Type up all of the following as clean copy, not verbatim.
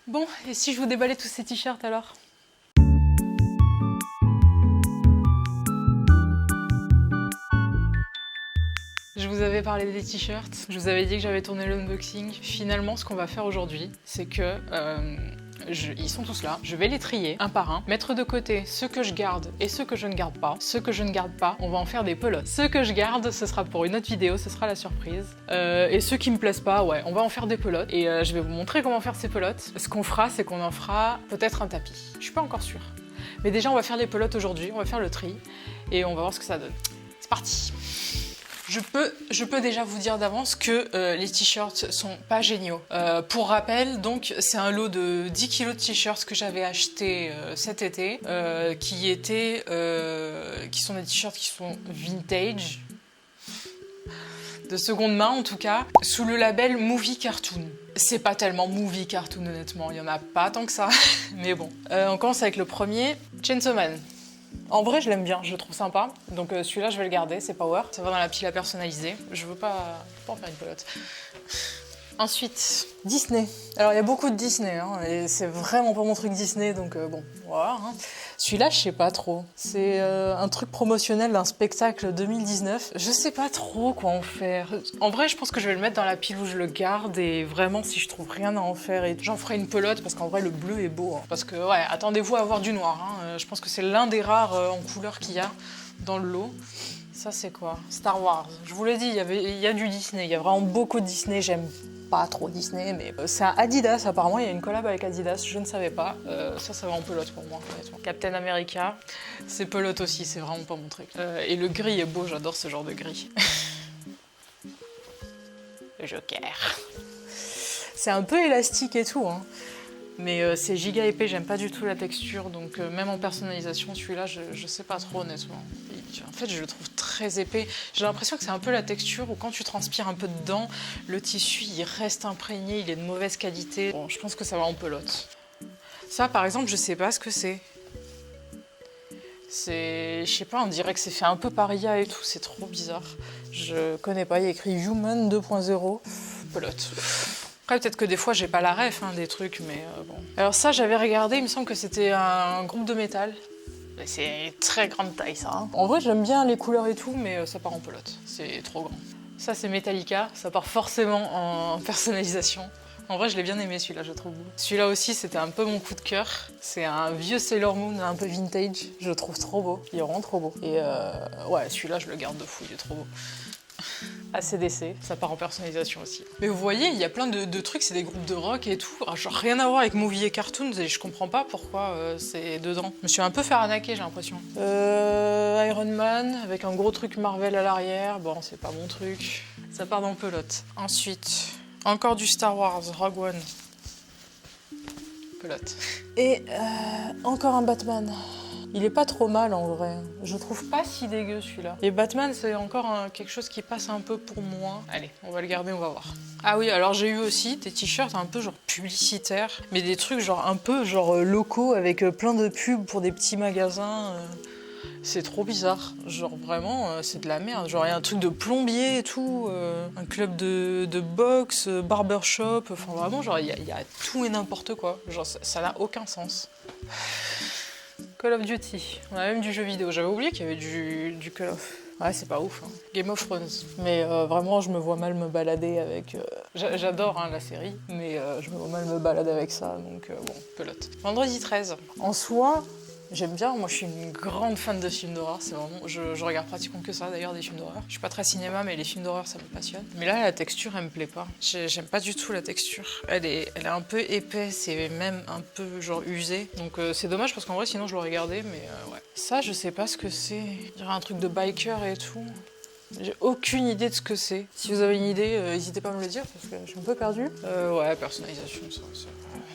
Bon, et si je vous déballais tous ces t-shirts alors? Je vous avais parlé des t-shirts, je vous avais dit que j'avais tourné l'unboxing. Finalement, ce qu'on va faire aujourd'hui, c'est que ils sont tous là. Je vais les trier un par un, mettre de côté ceux que je garde et ceux que je ne garde pas. Ceux que je ne garde pas, on va en faire des pelotes. Ceux que je garde, ce sera pour une autre vidéo, ce sera la surprise. Et ceux qui me plaisent pas, ouais, on va en faire des pelotes. Et je vais vous montrer comment faire ces pelotes. Ce qu'on fera, c'est qu'on en fera peut-être un tapis. Je suis pas encore sûre. Mais déjà, on va faire les pelotes aujourd'hui, on va faire le tri et on va voir ce que ça donne. C'est parti! Je peux déjà vous dire d'avance que les t-shirts sont pas géniaux. Pour rappel, donc c'est un lot de 10 kg de t-shirts que j'avais acheté cet été, qui sont des t-shirts qui sont vintage, de seconde main en tout cas, sous le label Movie Cartoon. C'est pas tellement Movie Cartoon honnêtement, il y en a pas tant que ça, mais bon. On commence avec le premier, Chainsaw Man. En vrai, je l'aime bien, je le trouve sympa. Donc celui-là, je vais le garder, c'est Power. Ça va dans la pile à personnaliser. Je veux pas en faire une pelote. Ensuite, Disney. Alors, il y a beaucoup de Disney, hein, et c'est vraiment pas mon truc Disney, donc bon, voilà. Hein. Celui-là, je sais pas trop. C'est un truc promotionnel d'un spectacle 2019. Je sais pas trop quoi en faire. En vrai, je pense que je vais le mettre dans la pile où je le garde, et vraiment, si je trouve rien à en faire, et j'en ferai une pelote, parce qu'en vrai, le bleu est beau. Hein. Parce que, ouais, attendez-vous à avoir du noir. Hein. Je pense que c'est l'un des rares en couleur qu'il y a dans le lot. Ça, c'est quoi? Star Wars. Je vous l'ai dit, il y a du Disney. Il y a vraiment beaucoup de Disney. J'aime pas trop Disney, mais c'est un Adidas. Apparemment, il y a une collab avec Adidas. Je ne savais pas. Ça va en pelote pour moi. Honnêtement. Captain America, c'est pelote aussi. C'est vraiment pas mon truc. Et le gris est beau. J'adore ce genre de gris. Le Joker. C'est un peu élastique et tout, hein. Mais c'est giga épais, j'aime pas du tout la texture, donc même en personnalisation, celui-là, je sais pas trop honnêtement. En fait, je le trouve très épais. J'ai l'impression que c'est un peu la texture où quand tu transpires un peu dedans, le tissu, il reste imprégné, il est de mauvaise qualité. Bon, je pense que ça va en pelote. Ça, par exemple, je sais pas ce que c'est. Je sais pas, on dirait que c'est fait un peu par IA et tout, c'est trop bizarre. Je connais pas, il y a écrit Human 2.0. Pelote. Après, peut-être que des fois, j'ai pas la ref des trucs, mais bon. Alors ça, j'avais regardé, il me semble que c'était un groupe de métal. C'est très grande taille, ça. Hein. En vrai, j'aime bien les couleurs et tout, mais ça part en pelote. C'est trop grand. Ça, c'est Metallica. Ça part forcément en personnalisation. En vrai, je l'ai bien aimé, celui-là, je trouve. Celui-là aussi, c'était un peu mon coup de cœur. C'est un vieux Sailor Moon, un peu vintage. Je le trouve trop beau. Il est vraiment trop beau. Et ouais, celui-là, je le garde de fou. Il est trop beau. ACDC, ça part en personnalisation aussi. Mais vous voyez, il y a plein de trucs, c'est des groupes de rock et tout. Genre rien à voir avec Movie et Cartoons et je comprends pas pourquoi c'est dedans. Je me suis un peu fait arnaquer, j'ai l'impression. Iron Man, avec un gros truc Marvel à l'arrière. Bon, c'est pas mon truc. Ça part dans pelote. Ensuite, encore du Star Wars, Rogue One. Pelote. Et encore un Batman. Il est pas trop mal en vrai. Je trouve pas si dégueu celui-là. Et Batman, c'est encore quelque chose qui passe un peu pour moi. Allez, on va le garder, on va voir. Ah oui, alors j'ai eu aussi des t-shirts un peu genre publicitaires, mais des trucs genre un peu genre locaux avec plein de pubs pour des petits magasins. C'est trop bizarre. Genre vraiment, c'est de la merde. Genre il y a un truc de plombier et tout, un club de boxe, barbershop. Enfin vraiment, genre il y a tout et n'importe quoi. Genre ça n'a aucun sens. Call of Duty, on a même du jeu vidéo. J'avais oublié qu'il y avait du Call of. Ouais, c'est pas ouf. Hein. Game of Thrones. Mais vraiment, je me vois mal me balader avec... J'adore la série, mais je me vois mal me balader avec ça, donc bon, pelote. Vendredi 13. En soi, j'aime bien. Moi, je suis une grande fan de films d'horreur. C'est vraiment... Je regarde pratiquement que ça, d'ailleurs, des films d'horreur. Je suis pas très cinéma, mais les films d'horreur, ça me passionne. Mais là, la texture, elle me plaît pas. J'aime pas du tout la texture. Elle est un peu épaisse et même un peu, genre, usée. Donc, c'est dommage, parce qu'en vrai, sinon, je l'aurais gardé, mais ouais. Ça, je sais pas ce que c'est. Je dirais un truc de biker et tout. J'ai aucune idée de ce que c'est. Si vous avez une idée, n'hésitez pas à me le dire, parce que je suis un peu perdue. Ouais, personnalisation,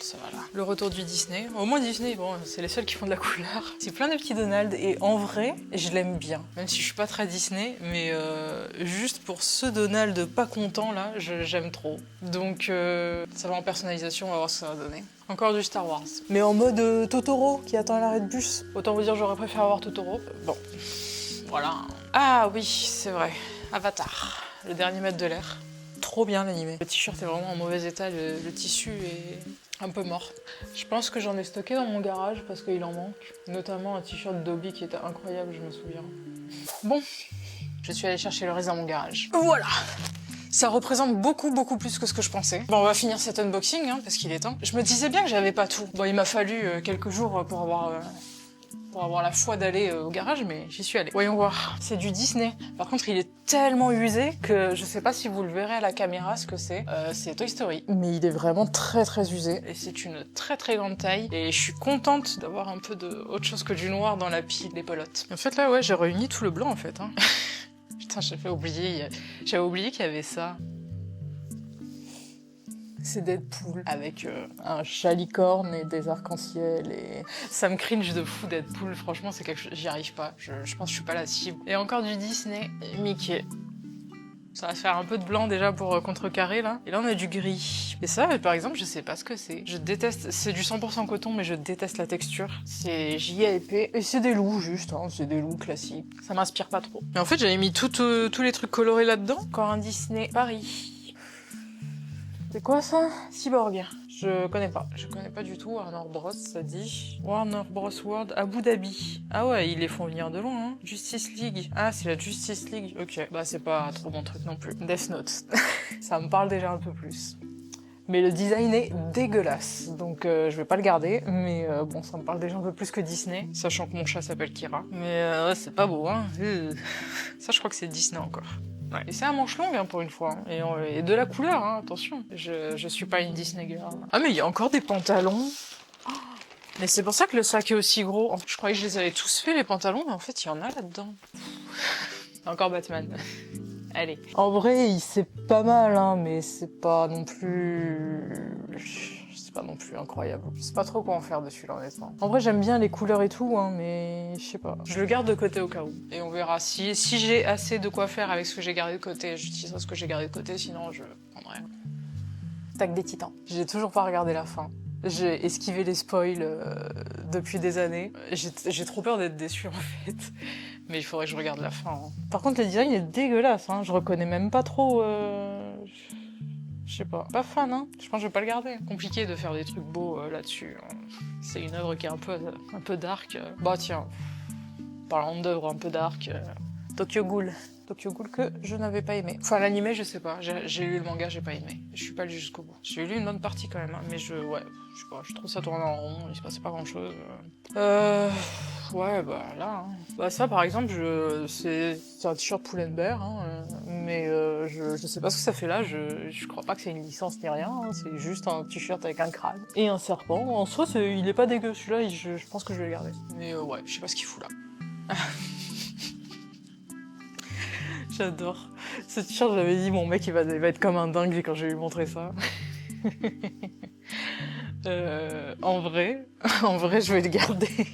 ça va là. Le retour du Disney. Au moins Disney, bon, c'est les seuls qui font de la couleur. C'est plein de petits Donald, et en vrai, je l'aime bien. Même si je suis pas très Disney, mais juste pour ce Donald pas content, là, j'aime trop. Donc, ça va en personnalisation, on va voir ce que ça va donner. Encore du Star Wars. Mais en mode Totoro, qui attend à l'arrêt de bus. Autant vous dire, j'aurais préféré avoir Totoro. Bon, voilà. Ah oui, c'est vrai. Avatar, le dernier maître de l'air. Trop bien l'animé. Le t-shirt est vraiment en mauvais état, le tissu est... un peu mort. Je pense que j'en ai stocké dans mon garage parce qu'il en manque. Notamment un t-shirt Dobby qui était incroyable, je me souviens. Bon, je suis allée chercher le reste dans mon garage. Voilà! Ça représente beaucoup plus que ce que je pensais. Bon, on va finir cet unboxing, hein, parce qu'il est temps. Je me disais bien que j'avais pas tout. Bon, il m'a fallu quelques jours pour avoir la foi d'aller au garage, mais j'y suis allée. Voyons voir. C'est du Disney. Par contre, il est tellement usé que je sais pas si vous le verrez à la caméra ce que c'est. C'est Toy Story. Mais il est vraiment très usé. Et c'est une très grande taille. Et je suis contente d'avoir un peu de autre chose que du noir dans la pile des pelotes. En fait, là, ouais, j'ai réuni tout le blanc, en fait. Hein. Putain, j'avais oublié qu'il y avait ça. C'est Deadpool avec un chat licorne et des arcs-en-ciel et ça me cringe de fou Deadpool, franchement c'est quelque chose, j'y arrive pas, je pense que je suis pas la cible. Et encore du Disney, Mickey. Ça va faire un peu de blanc déjà pour contrecarrer là. Et là on a du gris. Et ça par exemple je sais pas ce que c'est. Je déteste, c'est du 100% coton mais je déteste la texture. C'est giga épais et c'est des loups juste, hein. C'est des loups classiques. Ça m'inspire pas trop. Mais en fait j'avais mis tous les trucs colorés là-dedans. Encore un Disney Paris. C'est quoi ça? Cyborg. Je connais pas du tout. Warner Bros, ça dit. Warner Bros World, Abu Dhabi. Ah ouais, ils les font venir de loin, hein. Justice League. Ah, c'est la Justice League. Ok, bah c'est pas trop mon truc non plus. Death Note. Ça me parle déjà un peu plus. Mais le design est dégueulasse, donc je vais pas le garder, mais bon, ça me parle déjà un peu plus que Disney, sachant que mon chat s'appelle Kira. Mais ouais, c'est pas beau, hein. Ça, je crois que c'est Disney encore. Ouais. Et c'est un manche longue hein, pour une fois, hein. Et de la couleur, hein, attention. Je suis pas une Disney girl. Ah mais il y a encore des pantalons. Oh, mais c'est pour ça que le sac est aussi gros. En fait, je croyais que je les avais tous fait les pantalons, mais en fait il y en a là-dedans. Encore Batman. Allez. En vrai, c'est pas mal, hein, mais c'est pas non plus... C'est pas non plus incroyable. Je sais pas trop quoi en faire dessus, là, honnêtement. En vrai, j'aime bien les couleurs et tout, hein, mais je sais pas. Je le garde de côté au cas où. Et on verra. Si j'ai assez de quoi faire avec ce que j'ai gardé de côté, j'utiliserai ce que j'ai gardé de côté, sinon je prendrai. Attaque des Titans. J'ai toujours pas regardé la fin. J'ai esquivé les spoils depuis des années. J'ai trop peur d'être déçue, en fait. Mais il faudrait que je regarde la fin. Hein. Par contre, le design est dégueulasse. Hein. Je reconnais même pas trop... Je sais pas. Pas fan, hein. Je pense que je vais pas le garder. Compliqué de faire des trucs beaux là-dessus. Hein. C'est une œuvre qui est un peu dark. Bah tiens, parlant d'œuvres un peu dark, Tokyo Ghoul. Tokyo Ghoul que je n'avais pas aimé. Enfin, l'animé, je sais pas. J'ai lu le manga, j'ai pas aimé. Je suis pas allée jusqu'au bout. J'ai lu une bonne partie quand même, hein, mais je sais pas, je trouve ça tourne en rond, il se passait pas grand chose. Ouais, bah là. Hein. Bah ça, par exemple, c'est un t-shirt Pull&Bear, hein, mais je sais pas ce que ça fait là. Je crois pas que c'est une licence ni rien. Hein, c'est juste un t-shirt avec un crâne et un serpent. En soi, il est pas dégueu celui-là. Je pense que je vais le garder. Mais ouais, je sais pas ce qu'il fout là. J'adore. Ce t-shirt, j'avais dit, mon mec, il va être comme un dingue quand je vais lui montrer ça. En vrai, je vais le garder.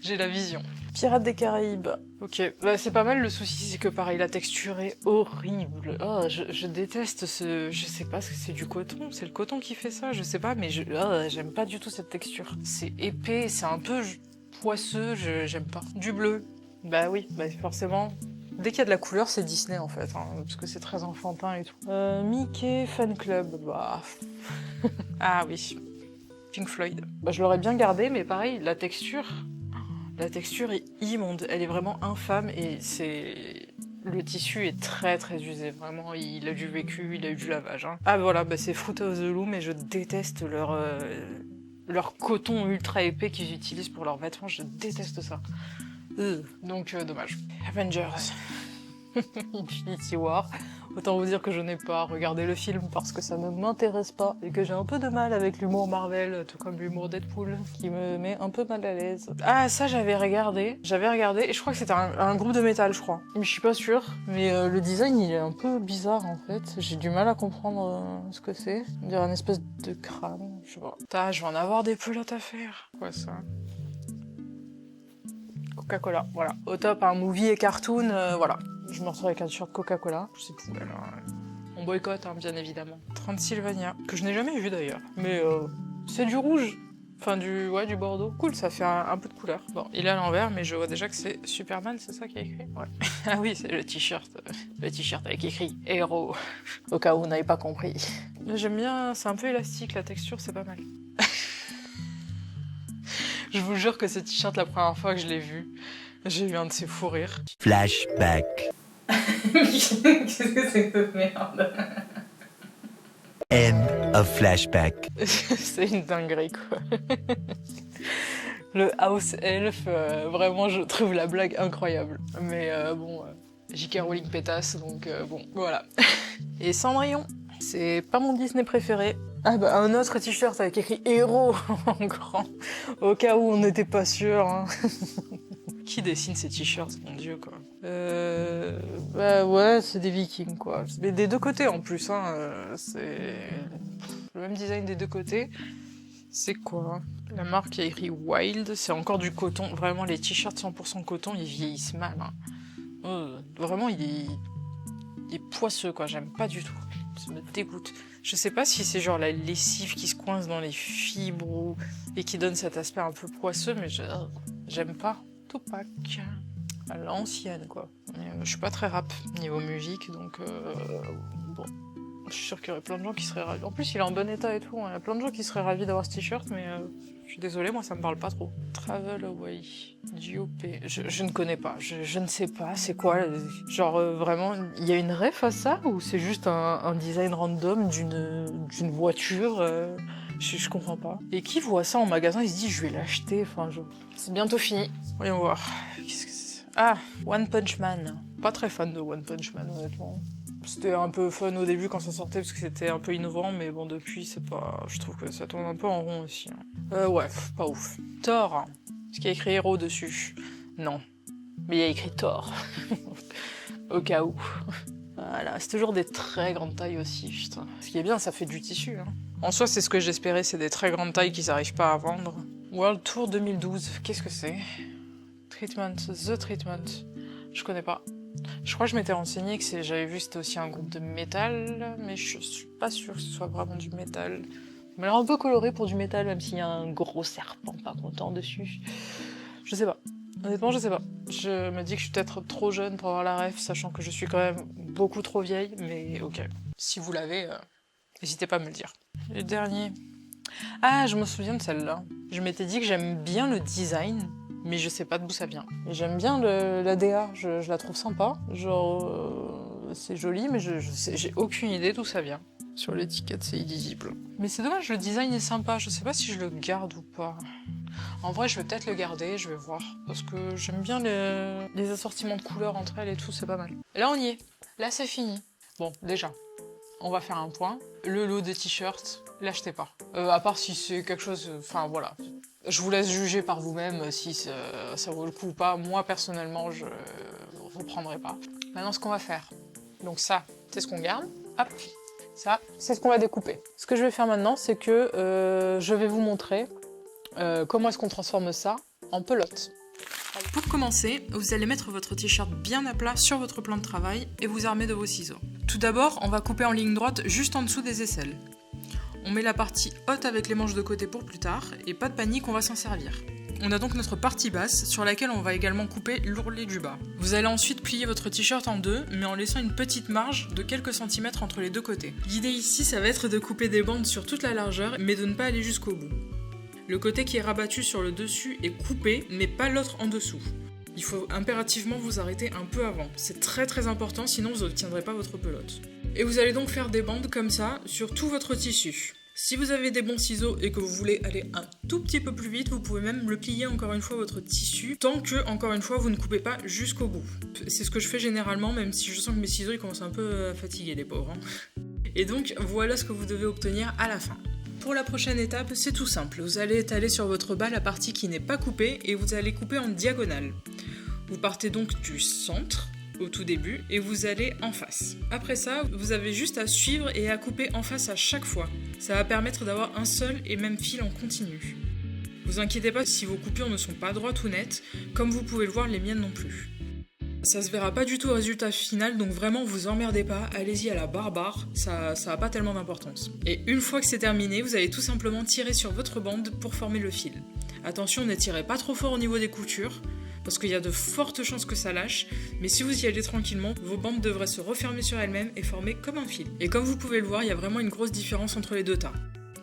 J'ai la vision. Pirates des Caraïbes. Ok, bah, c'est pas mal. Le souci, c'est que pareil, la texture est horrible. Oh, je déteste ce... Je sais pas ce que c'est du coton. C'est le coton qui fait ça, je sais pas, mais j'aime pas du tout cette texture. C'est épais, c'est un peu poisseux, j'aime pas. Du bleu. Bah oui, bah forcément... Dès qu'il y a de la couleur, c'est Disney en fait, hein, parce que c'est très enfantin et tout. Mickey Fan Club, bah... Ah oui, Pink Floyd. Bah je l'aurais bien gardé, mais pareil, la texture est immonde, elle est vraiment infâme et c'est... Le tissu est très usé, vraiment, il a du vécu, il a eu du lavage. Hein. Ah voilà, bah c'est Fruit of the Loom et je déteste leur coton ultra épais qu'ils utilisent pour leurs vêtements, je déteste ça. Donc dommage. Avengers. Infinity War. Autant vous dire que je n'ai pas regardé le film parce que ça ne m'intéresse pas et que j'ai un peu de mal avec l'humour Marvel, tout comme l'humour Deadpool, qui me met un peu mal à l'aise. Ah ça j'avais regardé et je crois que c'était un groupe de métal je crois. Mais je suis pas sûre. Mais le design il est un peu bizarre en fait. J'ai du mal à comprendre ce que c'est. On dirait une espèce de crâne, je sais pas. Putain, je vais en avoir des pelotes à faire. Quoi ça? Coca-Cola, voilà. Au top, un movie et cartoon, voilà. Je me retrouve avec un t-shirt Coca-Cola. Je sais plus, alors... On boycotte, hein, bien évidemment. Transylvania, que je n'ai jamais vu d'ailleurs. Mais c'est du rouge. Enfin, du bordeaux. Cool, ça fait un peu de couleur. Bon, il est à l'envers, mais je vois déjà que c'est Superman, c'est ça qui a écrit? Ouais. Ah oui, c'est le t-shirt. Le t-shirt avec écrit « Héros ». Au cas où vous n'avez pas compris. J'aime bien, c'est un peu élastique, la texture, c'est pas mal. Je vous jure que ce t-shirt, la première fois que je l'ai vu, j'ai eu un de ces fous rires. Flashback. Qu'est-ce que c'est que cette merde? End of flashback. C'est une dinguerie, quoi. Le house elf, vraiment, je trouve la blague incroyable. Mais bon, J.K. Rowling pétasse, donc bon, voilà. Et Cendrillon, c'est pas mon Disney préféré. Ah bah, un autre t-shirt avec écrit héros en grand, au cas où on n'était pas sûr. Hein. Qui dessine ces t-shirts, mon dieu, quoi. Bah ouais, c'est des vikings, quoi. Mais des deux côtés, en plus, hein. C'est le même design des deux côtés. C'est quoi? La marque qui a écrit Wild, c'est encore du coton. Vraiment, les t-shirts 100% coton, ils vieillissent mal. Hein. Vraiment, il est poisseux, quoi. J'aime pas du tout. Ça me dégoûte. Je sais pas si c'est genre la lessive qui se coince dans les fibres et qui donne cet aspect un peu poisseux, mais j'aime pas. Tupac. À l'ancienne, quoi. Je suis pas très rap niveau musique, donc bon. Je suis sûre qu'il y aurait plein de gens qui seraient ravis. En plus, il est en bon état et tout. Il y a plein de gens qui seraient ravis d'avoir ce t-shirt, mais je suis désolée, moi, ça me parle pas trop. Travel Away, DOP. Je ne connais pas. Je ne sais pas. C'est quoi? Genre, vraiment, il y a une ref à ça? Ou c'est juste un design random d'une voiture je comprends pas. Et qui voit ça en magasin, il se dit, je vais l'acheter. Enfin, c'est bientôt fini. Voyons voir. Qu'est-ce que c'est? Ah, One Punch Man. Pas très fan de One Punch Man, honnêtement. C'était un peu fun au début quand ça sortait parce que c'était un peu innovant, mais bon, depuis, c'est pas. Je trouve que ça tourne un peu en rond aussi. Hein. Ouais, pas ouf. Thor. Est-ce qu'il y a écrit héros dessus? Non. Mais il y a écrit Thor. Au cas où. Voilà, c'est toujours des très grandes tailles aussi, putain. Ce qui est bien, ça fait du tissu. Hein. En soi, c'est ce que j'espérais, c'est des très grandes tailles qu'ils n'arrivent pas à vendre. World Tour 2012, qu'est-ce que c'est? Treatment, The Treatment. Je connais pas. Je crois que je m'étais renseignée que j'avais vu que c'était aussi un groupe de métal, mais je suis pas sûre que ce soit vraiment du métal. Ça m'a l'air un peu coloré pour du métal, même s'il y a un gros serpent pas content dessus. Je sais pas. Honnêtement, je sais pas. Je me dis que je suis peut-être trop jeune pour avoir la ref, sachant que je suis quand même beaucoup trop vieille, mais ok. Si vous l'avez, n'hésitez pas à me le dire. Le dernier. Ah, je me souviens de celle-là. Je m'étais dit que j'aime bien le design, mais je sais pas d'où ça vient. Et j'aime bien la DA, je la trouve sympa. Genre, c'est joli, mais j'ai aucune idée d'où ça vient. Sur l'étiquette, c'est illisible. Mais c'est dommage, le design est sympa. Je sais pas si je le garde ou pas. En vrai, je vais peut-être le garder, je vais voir. Parce que j'aime bien les assortiments de couleurs entre elles et tout, c'est pas mal. Là, on y est. Là, c'est fini. Bon, déjà, on va faire un point. Le lot des t-shirts, l'achetez pas. À part si c'est quelque chose... Enfin, voilà. Je vous laisse juger par vous-même si ça vaut le coup ou pas. Moi, personnellement, je reprendrai pas. Maintenant, ce qu'on va faire. Donc ça, c'est ce qu'on garde. Hop. Ça, c'est ce qu'on va découper. Ce que je vais faire maintenant, c'est que je vais vous montrer comment est-ce qu'on transforme ça en pelote. Pour commencer, vous allez mettre votre t-shirt bien à plat sur votre plan de travail et vous armer de vos ciseaux. Tout d'abord, on va couper en ligne droite juste en dessous des aisselles. On met la partie haute avec les manches de côté pour plus tard, et pas de panique, on va s'en servir. On a donc notre partie basse, sur laquelle on va également couper l'ourlet du bas. Vous allez ensuite plier votre t-shirt en deux, mais en laissant une petite marge de quelques centimètres entre les deux côtés. L'idée ici, ça va être de couper des bandes sur toute la largeur, mais de ne pas aller jusqu'au bout. Le côté qui est rabattu sur le dessus est coupé, mais pas l'autre en dessous. Il faut impérativement vous arrêter un peu avant. C'est très très important, sinon vous n'obtiendrez pas votre pelote. Et vous allez donc faire des bandes comme ça sur tout votre tissu. Si vous avez des bons ciseaux et que vous voulez aller un tout petit peu plus vite, vous pouvez même le plier encore une fois votre tissu, tant que, encore une fois, vous ne coupez pas jusqu'au bout. C'est ce que je fais généralement, même si je sens que mes ciseaux ils commencent un peu à fatiguer les pauvres. Hein. Et donc voilà ce que vous devez obtenir à la fin. Pour la prochaine étape, c'est tout simple. Vous allez étaler sur votre bas la partie qui n'est pas coupée et vous allez couper en diagonale. Vous partez donc du centre au tout début et vous allez en face. Après ça, vous avez juste à suivre et à couper en face à chaque fois. Ça va permettre d'avoir un seul et même fil en continu. Vous inquiétez pas si vos coupures ne sont pas droites ou nettes, comme vous pouvez le voir, les miennes non plus. Ça se verra pas du tout au résultat final, donc vraiment vous emmerdez pas, allez-y à la barbare, ça a pas tellement d'importance. Et une fois que c'est terminé, vous allez tout simplement tirer sur votre bande pour former le fil. Attention, ne tirez pas trop fort au niveau des coutures, parce qu'il y a de fortes chances que ça lâche, mais si vous y allez tranquillement, vos bandes devraient se refermer sur elles-mêmes et former comme un fil. Et comme vous pouvez le voir, il y a vraiment une grosse différence entre les deux tas.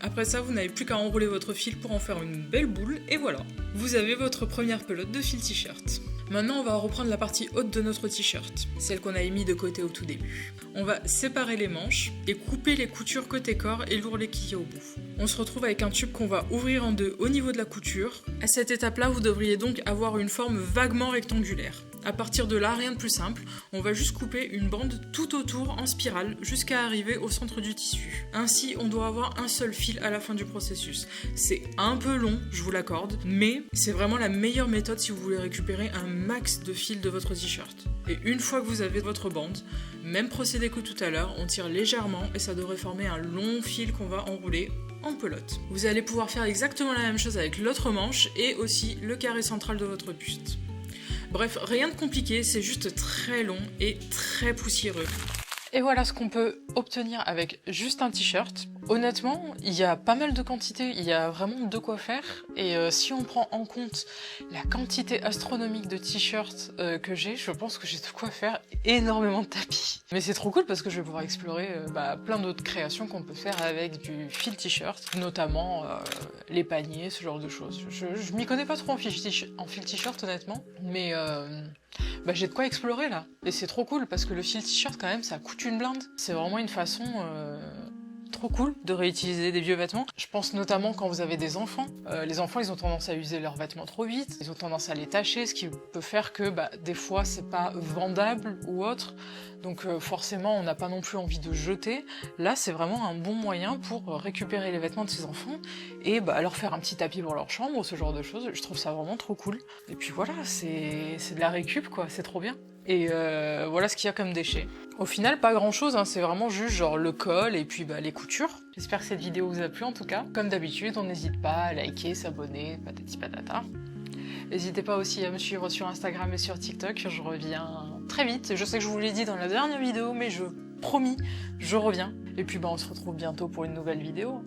Après ça, vous n'avez plus qu'à enrouler votre fil pour en faire une belle boule, et voilà. Vous avez votre première pelote de fil t-shirt. Maintenant, on va reprendre la partie haute de notre t-shirt, celle qu'on avait mis de côté au tout début. On va séparer les manches et couper les coutures côté corps et l'ourlet qu'il y a au bout. On se retrouve avec un tube qu'on va ouvrir en deux au niveau de la couture. À cette étape-là, vous devriez donc avoir une forme vaguement rectangulaire. À partir de là, rien de plus simple, on va juste couper une bande tout autour en spirale jusqu'à arriver au centre du tissu. Ainsi, on doit avoir un seul fil à la fin du processus. C'est un peu long, je vous l'accorde, mais c'est vraiment la meilleure méthode si vous voulez récupérer un max de fil de votre t-shirt. Et une fois que vous avez votre bande, même procédé que tout à l'heure, on tire légèrement et ça devrait former un long fil qu'on va enrouler en pelote. Vous allez pouvoir faire exactement la même chose avec l'autre manche et aussi le carré central de votre buste. Bref, rien de compliqué, c'est juste très long et très poussiéreux. Et voilà ce qu'on peut obtenir avec juste un t-shirt. Honnêtement, il y a pas mal de quantités, il y a vraiment de quoi faire. Et si on prend en compte la quantité astronomique de t-shirts que j'ai, je pense que j'ai de quoi faire énormément de tapis. Mais c'est trop cool parce que je vais pouvoir explorer plein d'autres créations qu'on peut faire avec du fil t-shirt, notamment les paniers, ce genre de choses. Je m'y connais pas trop en fil t-shirt honnêtement, mais j'ai de quoi explorer là. Et c'est trop cool parce que le fil t-shirt quand même ça coûte une blinde. C'est vraiment une façon trop cool de réutiliser des vieux vêtements. Je pense notamment quand vous avez des enfants. Les enfants ils ont tendance à user leurs vêtements trop vite, ils ont tendance à les tacher, ce qui peut faire que des fois c'est pas vendable ou autre. Donc forcément on n'a pas non plus envie de jeter. Là c'est vraiment un bon moyen pour récupérer les vêtements de ses enfants et leur faire un petit tapis pour leur chambre ou ce genre de choses. Je trouve ça vraiment trop cool. Et puis voilà, c'est de la récup quoi, c'est trop bien. Et voilà ce qu'il y a comme déchets. Au final, pas grand chose, c'est vraiment juste genre le col et puis les coutures. J'espère que cette vidéo vous a plu en tout cas. Comme d'habitude, on n'hésite pas à liker, s'abonner, patati patata. N'hésitez pas aussi à me suivre sur Instagram et sur TikTok, je reviens très vite. Je sais que je vous l'ai dit dans la dernière vidéo, mais promis, je reviens. Et puis on se retrouve bientôt pour une nouvelle vidéo.